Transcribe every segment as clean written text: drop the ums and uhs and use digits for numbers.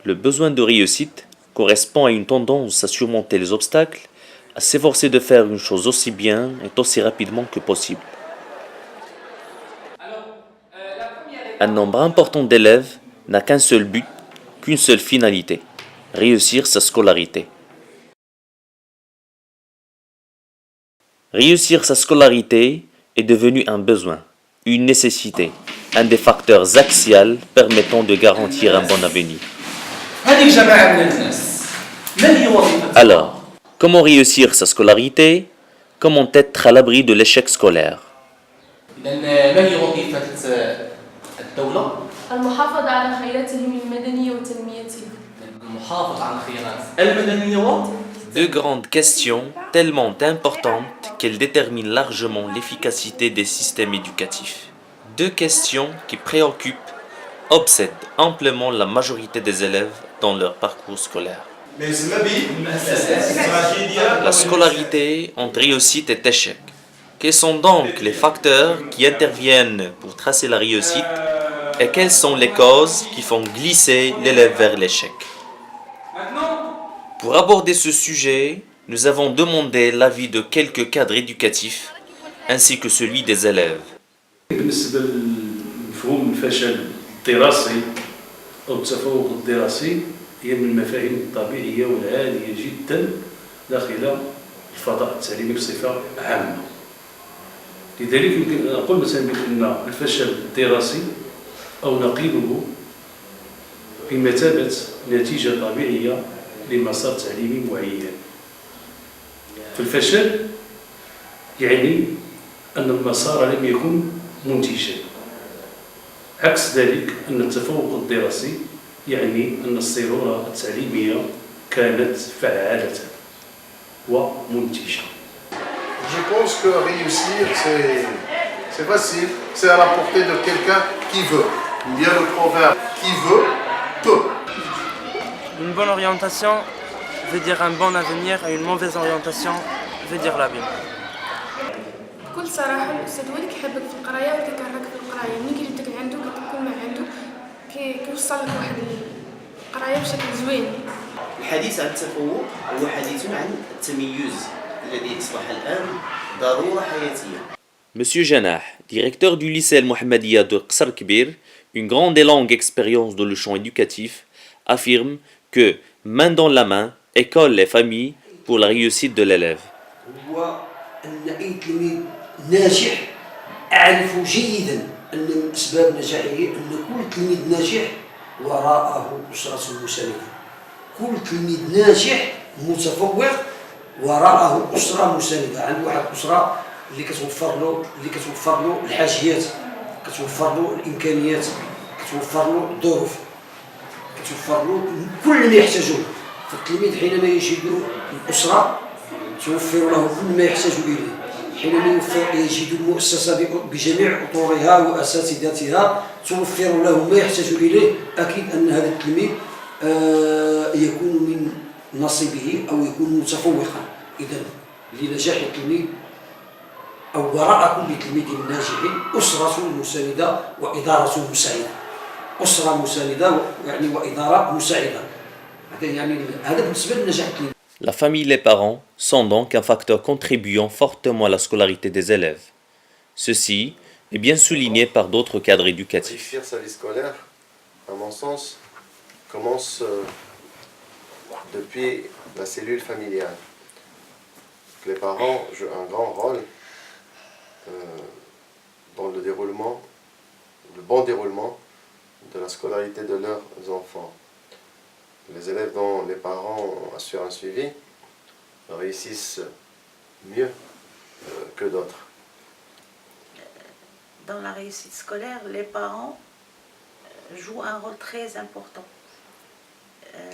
Le besoin de réussite correspond à une tendance à surmonter les obstacles, à s'efforcer de faire une chose aussi bien et aussi rapidement que possible. Un nombre important d'élèves n'a qu'un seul but, qu'une seule finalité, réussir sa scolarité. Réussir sa scolarité est devenu un besoin, une nécessité, un des facteurs axiaux permettant de garantir un bon avenir. Alors, comment réussir sa scolarité? Comment être à l'abri de l'échec scolaire? المحافظة على خيراتهم المدنية وتنميتها. Deux grandes questions tellement importantes qu'elles déterminent largement l'efficacité des systèmes éducatifs. Deux questions qui préoccupent, obsèdent amplement la majorité des élèves dans leur parcours scolaire. La scolarité entre réussite et échec. Quels sont donc les facteurs qui interviennent pour tracer la réussite et quelles sont les causes qui font glisser l'élève vers l'échec? Pour aborder ce sujet, nous avons demandé l'avis de quelques cadres éducatifs ainsi que celui des élèves. بالنسبة لمفهوم الفشل الدراسي أو التفوق الدراسي هي من المفاهيم الطبيعية والعادية جدا داخل الفضاء التعليمي بصفة عامة. لذلك يمكن أن أقول مثلا بأن الفشل الدراسي أو نقيضه بمثابة نتيجة طبيعية لمسار تعليمي معين. فالفشل يعني أن المسار لم يكن منتجا، عكس ذلك أن التفوق الدراسي يعني أن الصيرورة التعليمية كانت فعالة ومنتجة. Je pense que réussir, c'est facile, c'est à la portée de quelqu'un qui veut. Il y a le proverbe qui veut, peut. Une bonne orientation veut dire un bon avenir et une mauvaise orientation veut dire l'abîme. بكل صراحة الأستاذ هو اللي كيحبك في القراية وكيكرهك في القراية، ملي كيجبدك عنده كتكون مع عنده كيوصل لك واحد القراية بشكل زوين. الحديث عن التفوق هو حديث عن التميز الذي أصبح الآن ضرورة حياتية. Monsieur Janah, directeur du lycée Al-Mohammadiyya de Qsar Kbir, une grande et longue expérience dans le champ éducatif, affirme que, main dans la main, école et famille pour la réussite de l'élève. أن أي تلميذ ناجح أعرف جيدا أن من أسباب نجاحه أن كل تلميذ ناجح وراءه أسرة مساندة. كل تلميذ ناجح متفوق وراءه أسرة مساندة، عنده واحد الأسرة اللي كتوفر له الحاجيات، كتوفر له الإمكانيات، كتوفر له الظروف، كتوفر له كل ما يحتاجه. فالتلميذ حينما يجد الأسرة توفر له كل ما يحتاج إليه، حينما يجد المؤسسة بجميع أطورها وأساتذتها توفر له ما يحتاج إليه، أكيد أن هذا التلميذ يكون من نصيبه أو يكون متفوقا. إذن لنجاح التلميذ أو وراء كل تلميذ ناجح أسرة مساندة وإدارة مساعدة. أسرة مساندة يعني وإدارة مساعدة. هذا بالنسبة لنجاح التلميذ. La famille et les parents sont donc un facteur contribuant fortement à la scolarité des élèves. Ceci est bien souligné par d'autres cadres éducatifs. Réussir sa vie scolaire, à mon sens, commence depuis la cellule familiale. Les parents jouent un grand rôle dans le bon déroulement de la scolarité de leurs enfants. Les élèves dont les parents assurent un suivi réussissent mieux que d'autres. Dans la réussite scolaire, les parents jouent un rôle très important.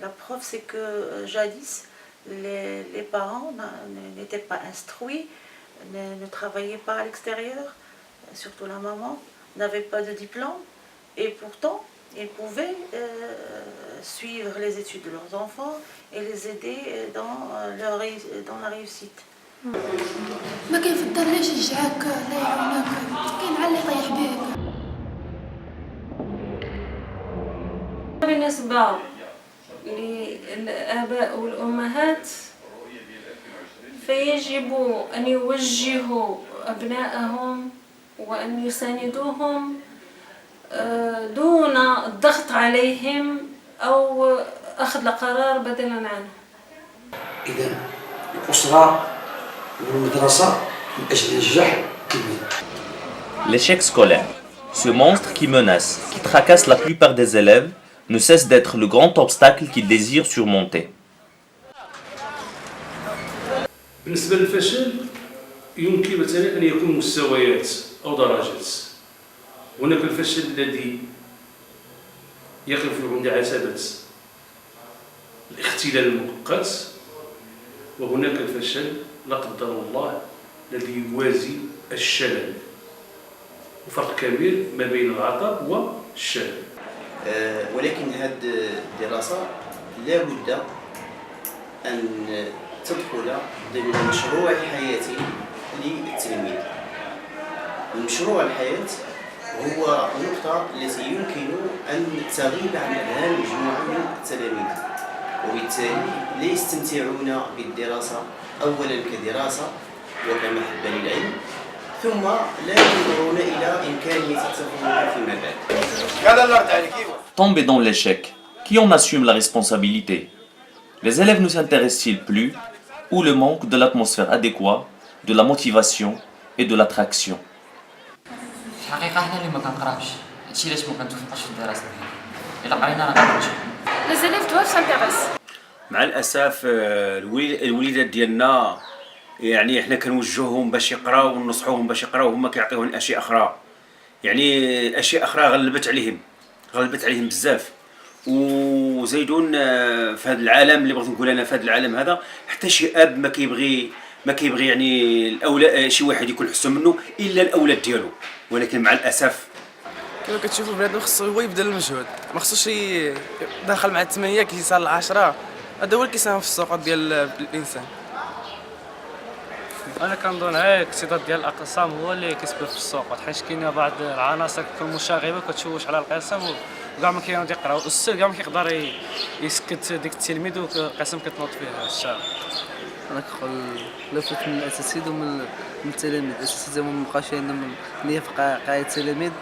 La preuve, c'est que jadis, les parents n'étaient pas instruits, ne travaillaient pas à l'extérieur, surtout la maman, n'avait pas de diplôme, et pourtant, ils pouvaient suivre les études de leurs enfants et les aider dans la réussite. ما كاين في الدار لا يشجعك لا يعاونك، كاين على اللي يطيح بيك. بالنسبة للآباء والأمهات فيجب أن يوجهوا أبنائهم وأن يساندوهم دون الضغط عليهم أو أخذ القرار بدلاً عنه. إذا الأسرة والمدرسة من أجل النجاح التلميذ. L'échec scolaire. Ce monstre qui menace, qui tracasse la plupart des élèves, ne cesse d'être le grand obstacle qu'ils désirent surmonter. بالنسبة للفشل يمكن مثلا أن يكون مستويات أو درجات. هناك الفشل الذي يقف عند عتبة الاختلال المؤقت، وهناك الفشل لا قدر الله الذي يوازي الشلل، وفرق كبير ما بين العطاء والشلل. ولكن هذه الدراسة لا بد أن تدخل ضمن مشروع حياتي للتلميذ. المشروع الحياة هو نقطة التي يمكن أن تغيب عن أذهان مجموعة من التلاميذ، وبالتالي لا يستمتعون بالدراسة أولا كدراسة وكمحبة للعلم، ثم لا ينظرون إلى إمكانية التفوق فيما بعد. Tomber dans l'échec, qui en assume la responsabilité? Les élèves ne s'intéressent-ils plus, ou le manque de l'atmosphère adéquate, de la motivation et de l'attraction? الحقيقة حنا اللي ما كنقراوش، هادشي علاش ما كنتوفقوش في الدراسة ديالنا. إلا قرينا راه كنرجعو. Les élèves doivent s'intéresser. مع الاسف الوليدات ديالنا يعني احنا كنوجهوهم باش يقراو ونصحوهم باش يقراو، هما كيعطيوهم اشياء اخرى، يعني اشياء اخرى غلبت عليهم بزاف. وزيدون في هذا العالم اللي بغيت نقول انا، في هذا العالم هذا حتى شي اب ما كيبغي يعني الاولاد شي واحد يكون احسن منه الا الاولاد ديالو. ولكن مع الاسف كما كتشوفوا بنادم خصو هو يبذل المجهود، ما خصوش يدخل مع 8 كيصال 10، هذا هو اللي كيساهم في السوق ديال الانسان. انا كنظن الاقتصاد ديال الاقسام هو اللي كيسبب في السوق، حيت كاين بعض العناصر كتكون مشاغبه كتشوش على القسم وكاع ما كينوض يقراو، الاستاذ كاع ما كيقدر يسكت ديك التلميذ والقسم كتنوض فيه الشارع. انا كنقول لا فوت من الاساتذه ومن التلاميذ، الاساتذه ما مابقاش عندهم نيه في قاعده التلاميذ،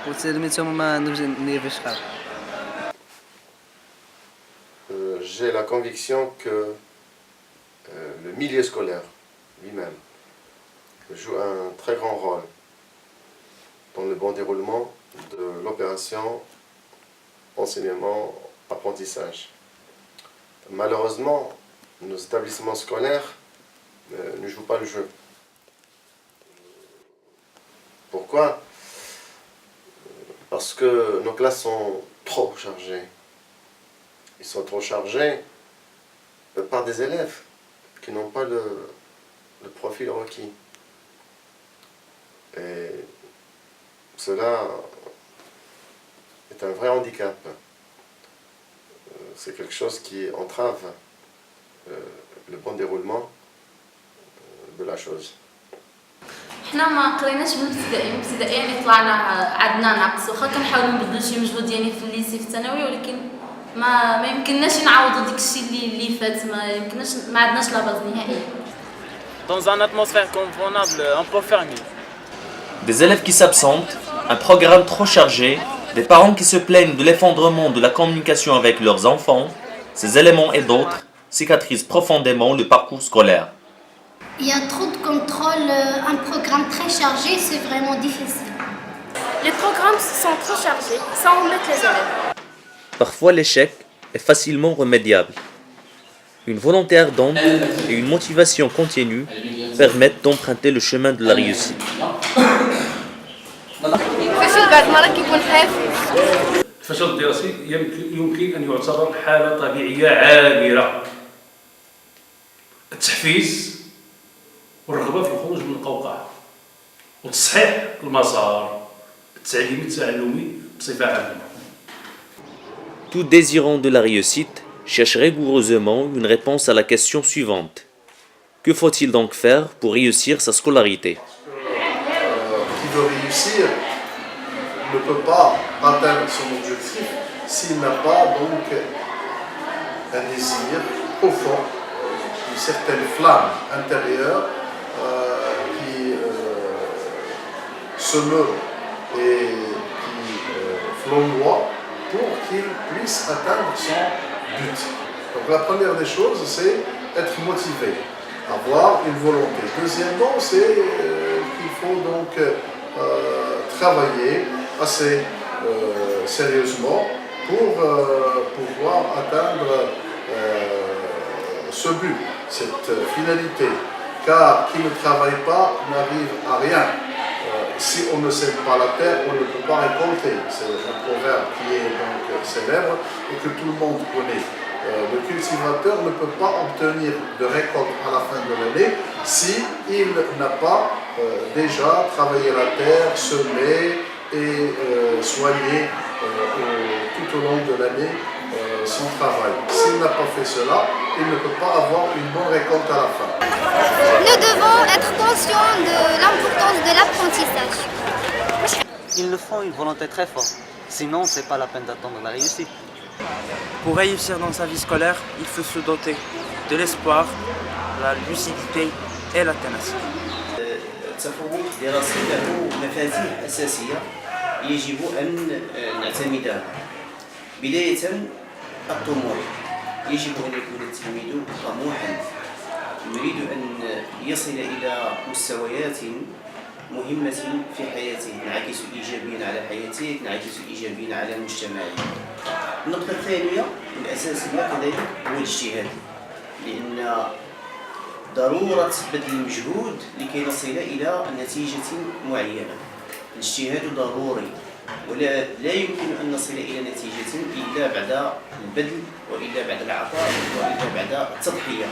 والتلاميذ هما ما عندهمش نيه في الشغل. J'ai la conviction que le milieu scolaire lui-même joue un très grand rôle dans le bon déroulement de l'opération enseignement-apprentissage. Malheureusement, nos établissements scolaires ne jouent pas le jeu. Pourquoi? Parce que nos classes sont trop chargées. Ils sont trop chargés par des élèves qui n'ont pas le profil requis. Et cela est un vrai handicap. C'est quelque chose qui entrave le bon déroulement de la chose. حنا ما قريناش بالابتدائي يعني طلعنا عندنا نقص، واخا كنحاولوا نبذلوا شي مجهود يعني في الليسي في الثانوي، ولكن ما يمكنناش نعوضوا ديك الشيء اللي فات، ما عندناش لا باز نهائيا. Dans une atmosphère convenable, on peut faire mieux. Des élèves qui s'absentent, un programme trop chargé, des parents qui se plaignent de l'effondrement de la communication avec leurs enfants, ces éléments et d'autres cicatrisent profondément le parcours scolaire. Il y a trop de contrôle, un programme très chargé, c'est vraiment difficile. Les programmes sont trop chargés, ça embête les élèves. Parfois l'échec est facilement remédiable. Une volonté ardente et une motivation continue permettent d'emprunter le chemin de la réussite. الفشل الدراسي يمكن أن يعتبر حالة طبيعية عابرة. التحفيز والرغبة في الخروج من القوقعة وتصحيح المسار التعليمي التعلمي بصفة عامة. Tout désirant de la réussite cherche rigoureusement une réponse à la question suivante. Que faut-il donc faire pour réussir sa scolarité? Qui veut réussir ne peut pas atteindre son objectif s'il n'a pas donc un désir profond, une certaine flamme intérieure qui se meut et qui flamboie pour qu'il puisse atteindre son but. Donc la première des choses, c'est être motivé, avoir une volonté. Deuxièmement, c'est qu'il faut donc travailler assez sérieusement pour pouvoir atteindre ce but, cette finalité. Car qui ne travaille pas n'arrive à rien. Si on ne sème pas la terre, on ne peut pas récolter. C'est un proverbe qui est donc célèbre et que tout le monde connaît. Le cultivateur ne peut pas obtenir de récolte à la fin de l'année s'il n'a pas déjà travaillé la terre, semé et soigné tout au long de l'année son travail. S'il n'a pas fait cela, il ne peut pas avoir une bonne récolte à la fin. Nous devons être conscients de l'importance de l'apprentissage. Il nous faut une volonté très forte, sinon c'est pas la peine d'attendre la réussite. Pour réussir dans sa vie scolaire, il faut se doter de l'espoir, la lucidité et la ténacité. التفوق الدراسي له مفاتيح أساسية يجب أن نعتمدها. بداية الطموح، يجب أن يكون التلميذ طموحا، يريد أن يصل إلى مستويات مهمة في حياته تنعكس إيجابيا على حياته، تنعكس إيجابيا على مجتمعه. النقطة الثانية والأساسية كذلك هو الاجتهاد، لأن ضرورة بذل المجهود لكي نصل إلى نتيجة معينة. الاجتهاد ضروري ولا يمكن أن نصل إلى نتيجة إلا بعد البذل وإلا بعد العطاء وإلا بعد التضحية،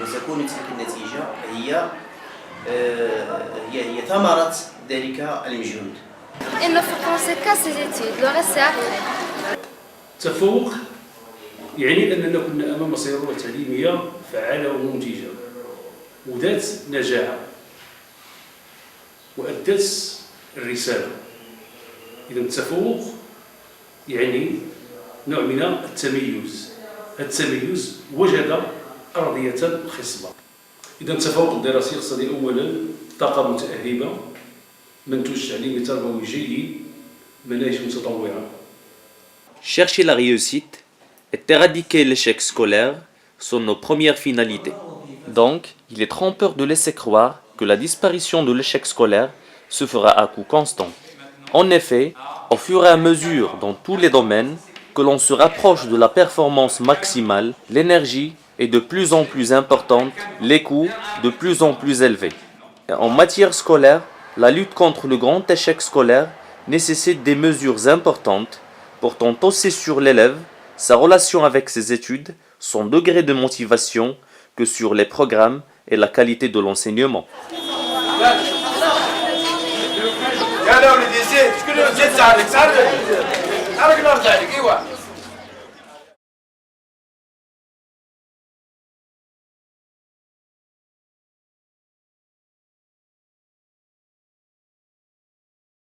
وتكون تلك النتيجة هي ثمرة ذلك المجهود. Il ne faut penser qu'à ses études, le reste c'est après. التفوق يعني أننا كنا أمام صيغة تعليمية فعالة ومنتجة وذات نجاح وأدت الرسالة. إذا التفوق يعني نوع من التميز. التميز وجد أرضية خصبة. إذا التفوق الدراسي يقتضي أولا طاقة متأهبة، منتوج تعليمي تربوي جيد، مناهج متطورة. Chercher la réussite et éradiquer l'échec scolaire sont nos premières finalités. Donc, il est trompeur de laisser croire que la disparition de l'échec scolaire se fera à coût constant. En effet, au fur et à mesure dans tous les domaines que l'on se rapproche de la performance maximale, l'énergie est de plus en plus importante, les coûts de plus en plus élevés. Et en matière scolaire, la lutte contre le grand échec scolaire nécessite des mesures importantes portant aussi sur l'élève, sa relation avec ses études, son degré de motivation, que sur les programmes et la qualité de l'enseignement. يا لو اللي زيد شكون اللي زيد ساعدك